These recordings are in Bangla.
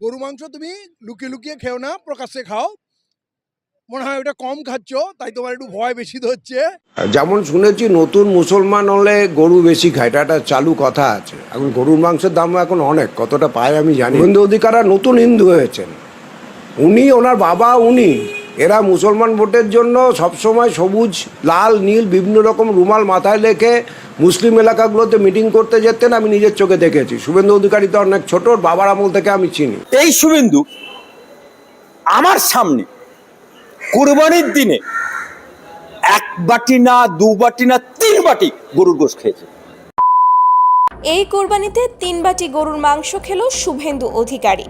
গরু মাংস তুমি লুকিয়ে লুকিয়ে খেও না, প্রকাশ্যে খাও। মনে হয় ওটা কম খাচ্ছ, তাই তোমার একটু ভয় বেশি ধরছে। যেমন শুনেছি নতুন মুসলমান হলে গরু বেশি খায়, এটা একটা চালু কথা আছে। এখন গরুর মাংসের দাম এখন অনেক, কতটা পায় আমি জানি। হিন্দু অধিকারা নতুন হিন্দু হয়েছেন, উনি ওনার বাবা উনি, এরা মুসলমান ভোটের জন্য সবসময় সবুজ লাল নীল বিভিন্ন রকম রুমাল মাথায় রেখে মুসলিম এলাকাগুলোতে মিটিং করতে যেতেন, আমি নিজের চোখে দেখেছি। শুভেন্দু অধিকারী তো অনেক ছোট, বাবার আমল থেকে আমি চিনি। এই শুভেন্দু আমার সামনে কুরবানির দিনে 1 বাটি না 2 বাটি না 3 বাটি গরুর গোশত খেয়েছে। এই কোরবানিতে 3 বাটি গরুর মাংস খেল শুভেন্দু অধিকারী।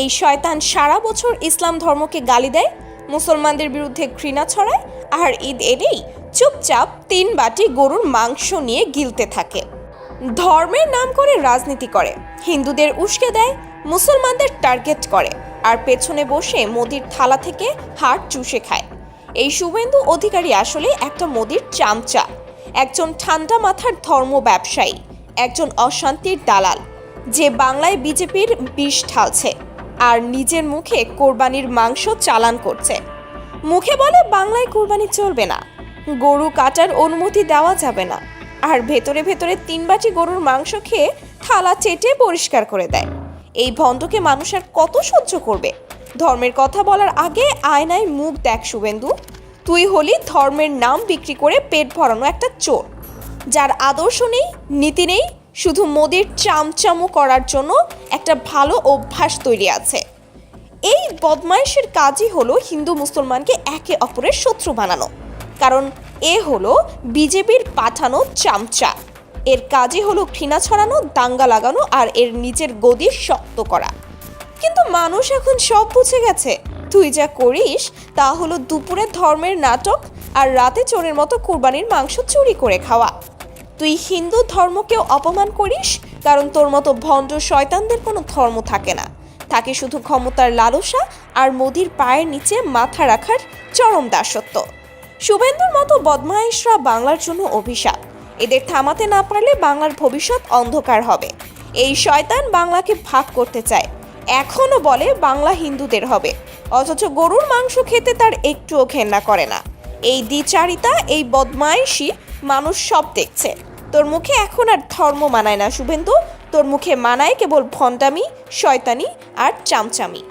এই শয়তান সারা বছর ইসলাম ধর্মকে গালি দেয়, মুসলমানদের বিরুদ্ধে ঘৃণা ছড়ায়, আর ঈদ এলেই চুপচাপ 3 বাটি গরুর মাংস নিয়ে গিলতে থাকে। ধর্মের নাম করে রাজনীতি করে, হিন্দুদের উস্কে দেয়, মুসলমানদের টার্গেট করে, আর পেছনে বসে মোদির থালা থেকে হাড় চুষে খায়। এই শুভেন্দু অধিকারী আসলে একটা মোদির চামচা, একজন ঠান্ডা মাথার ধর্ম ব্যবসায়ী, একজন অশান্তির দালাল, যে বাংলায় বিজেপির বিষ ঢালছে আর নিজের মুখে কোরবানির মাংস চালান করছে। মুখে বলে বাংলায় কোরবানি চলবে না, গরু কাটার অনুমতি দেওয়া যাবে না, আর ভেতরে ভেতরে 3 বাটি গরুর মাংস খেয়ে থালা চেটে পরিষ্কার করে দেয়। এই ভণ্ডকে মানুষ আর কত সহ্য করবে? ধর্মের কথা বলার আগে আয়নায় মুখ দেখ শুভেন্দু। তুই হলি ধর্মের নাম বিক্রি করে পেট ভরানো একটা চোর, যার আদর্শ নেই, নীতি নেই, শুধু মোদির চামচামো করার জন্য একটা ভালো অভ্যাস তৈরি আছে। এই বদমাইশের কাজই হলো হিন্দু মুসলমানকে একে অপরের শত্রু বানানো, কারণ এ হলো বিজেপির পাঠানো চামচা। এর কাজই হলো ঘৃণা ছড়ানো, দাঙ্গা লাগানো, আর এর নিজের গদি শক্ত করা। কিন্তু মানুষ এখন সব বুঝে গেছে। তুই যা করিস তা হলো দুপুরে ধর্মের নাটক আর রাতে চোরের মতো কুরবানির মাংস চুরি করে খাওয়া। তুই হিন্দু ধর্মকেও অপমান করিস, কারণ তোর মতো ভণ্ড শয়তানদের কোনো ধর্ম থাকে না, থাকে শুধু ক্ষমতার লালসা আর মোদির পায়ের নিচে মাথা রাখার চরম দাসত্ব। শুভেন্দুর মতো বদমাইশরা বাংলার জন্য অভিশাপ। এদের থামাতে না পারলে বাংলার ভবিষ্যৎ অন্ধকার হবে। এই শয়তান বাংলাকে ভাগ করতে চায়, এখনো বলে বাংলা হিন্দুদের হবে, অথচ গরুর মাংস খেতে তার একটুও ঘেন্না করে না। এই দ্বিচারিতা, এই বদমাইশি মানুষ সব দেখছে। তোর মুখে এখন আর ধর্ম মানায় না শুভেন্দু, তোর মুখে মানায় কেবল ভণ্ডামি, শয়তানি আর চামচামি।